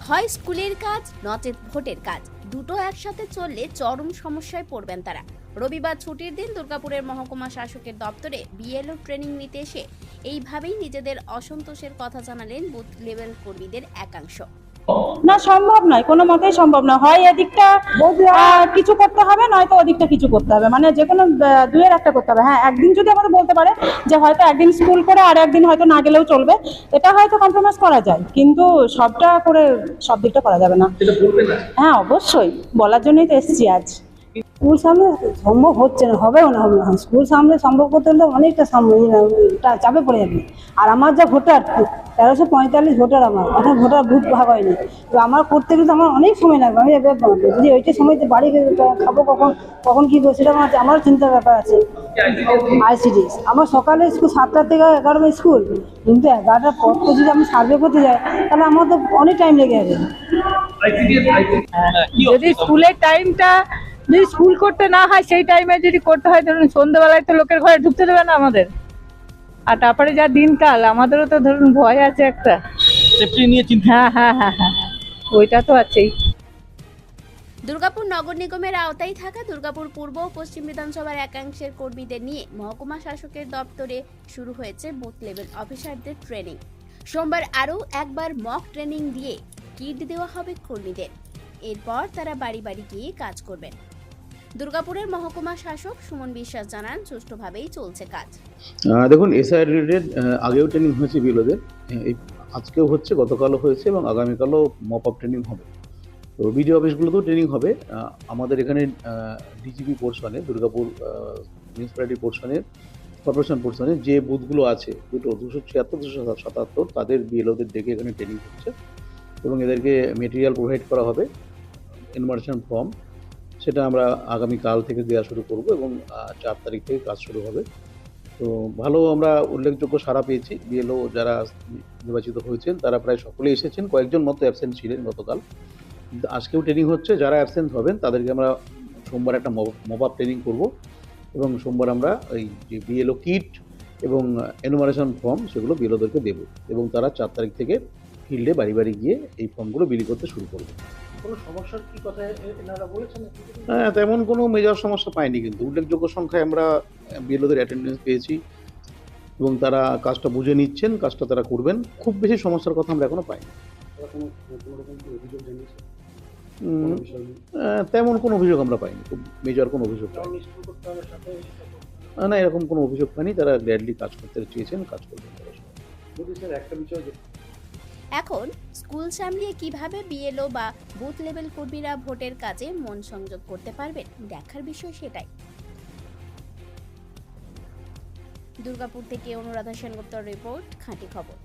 হয় স্কুলের কাজ নচেত ভোটের কাজ, দুটো একসাথে চললে চরম সমস্যায় পড়বেন তারা। রবিবার ছুটির দিন দুর্গাপুরের মহকুমা শাসকের দপ্তরে বিএলও ট্রেনিং নিতে এসে এইভাবেই নিজেদের অসন্তোষের কথা জানালেন বুথ লেভেল কর্মীদের একাংশ। না, সম্ভব নয়, কোনো মতেই সম্ভব নয়। হয় এদিকটা কিছু করতে হবে, নয়তো ওদিকটা কিছু করতে হবে, মানে যে কোনো দুয়ের একটা করতে হবে। হ্যাঁ, একদিন যদি আমাদের বলতে পারে যে হয়তো একদিন স্কুল করে আর একদিন হয়তো না গেলেও চলবে, এটা হয়তো কম্প্রোমাইজ করা যায়, কিন্তু সবটা করে সব দিকটা করা যাবে না। হ্যাঁ, অবশ্যই বলার জন্যই তো এসেছি আজ। স্কুল সামনে সম্ভব হচ্ছে না, হবেও না, হবে না। স্কুল সামনে সম্ভব করতে হলে অনেকটা চাপে পড়ে যাবে। আর আমার যা ভোটার 1345 ভোটার, আমার এখন ভোটার বুথ ভাগ হয়নি, তো আমার করতে গেলে আমার অনেক সময় লাগবে। আমি যদি ওইটা সময়তে বাড়ি খাবো কখন কখন কী করবো সেটা আমারও চিন্তার ব্যাপার আছে। আইসিডিএস আমার সকালে স্কুল 7টা থেকে 11টা স্কুল, কিন্তু 11টার পর তো যদি আমি সার্ভে করতে যাই তাহলে আমার তো অনেক টাইম লেগে যাবে। যদি স্কুলের টাইমটা যদি স্কুল করতে না হয়, সেই টাইমে যদি করতে হয়, ধরুন সন্ধ্যেবেলায় তো লোকের ঘরে ঢুকতে দেবে না আমাদের। আর তারপরে যা দিনকাল, আমাদেরও তো ধরুন ভয় আছে একটা, সেফটি নিয়ে চিন্তা। হ্যাঁ, ওইটা তো আছেই। দুর্গাপুর নগর নিগমের আওতায় থাকা দুর্গাপুর পূর্ব ও পশ্চিম বিধানসভার একাংশের কর্মীদের নিয়ে মহকুমা শাসকের দপ্তরে শুরু হয়েছে বুথ লেভেল অফিসারদের ট্রেনিং। সোমবার আরও একবার মক ট্রেনিং দিয়ে কিট দেওয়া হবে কর্মীদের। এরপর তারা বাড়ি বাড়ি গিয়ে কাজ করবেন। দুর্গাপুরের মহকুমা শাসক সুমন বিশ্বাস জানান, সুষ্ঠুভাবেই চলছে কাজ। দেখুন, এসআইআর রিলেটেড আগেও ট্রেনিং হয়েছে বিএলওদের, আজকেও হচ্ছে, গতকালও হয়েছে এবং আগামীকালও মপ আপ ট্রেনিং হবে। তো বিডিও অফিসগুলোতেও ট্রেনিং হবে। আমাদের এখানে ডিজিপি পোর্শনে, দুর্গাপুর মিউনিসিপ্যালিটি পোর্শনের, কর্পোরেশন পোর্শনে যে বুথগুলো আছে, 276 277, তাদের বিএলওদের ডেকে এখানে ট্রেনিং হচ্ছে এবং এদেরকে মেটেরিয়াল প্রোভাইড করা হবে, এনমার্শন ফর্ম, সেটা আমরা আগামীকাল থেকে দেওয়া শুরু করব এবং 4 তারিখ থেকে কাজ শুরু হবে। তো ভালো আমরা উল্লেখযোগ্য সাড়া পেয়েছি। বিএলও যারা নির্বাচিত হয়েছেন তারা প্রায় সকলেই এসেছেন, কয়েকজন মতো অ্যাবসেন্ট ছিলেন গতকাল। আজকেও ট্রেনিং হচ্ছে, যারা অ্যাবসেন্ট হবেন তাদেরকে আমরা সোমবার একটা মপ আপ ট্রেনিং করব এবং সোমবার আমরা এই যে বিএলও কিট এবং এনুমারেশন ফর্ম সেগুলো বিএলওদেরকে দেবো এবং তারা 4 তারিখ থেকে ফিল্ডে বাড়ি বাড়ি গিয়ে এই ফর্মগুলো বিলি করতে শুরু করবে। কোনো সমস্যার কি কথা এনারা বলেছেন? হ্যাঁ, তেমন কোনো মেজর সমস্যা পাইনি, কিন্তু উল্লেখযোগ্য সংখ্যায় আমরা বিএলওদের অ্যাটেন্ডেন্স পেয়েছি এবং তারা কাজটা বুঝে নিচ্ছেন, কাজটা তারা করবেন। খুব বেশি সমস্যার কথা আমরা এখনো পাইনি। তেমন কোনো অভিযোগ আমরা পাইনি, খুব মেজর কোনো অভিযোগ পাইনি। না, এরকম কোনো অভিযোগ পাইনি। তারা গ্ল্যাডলি কাজ করতে চেয়েছেন, কাজ করবেন। এখন স্কুল সামলিয়ে কিভাবে বিএলও বা বুথ লেভেল কর্মীরা ভোটের কাজে মন সংযোগ করতে পারবেন, দেখার বিষয় সেটাই। দুর্গাপুর থেকে অনুরাধা সেনগুপ্তর রিপোর্ট, খাঁটি খবর।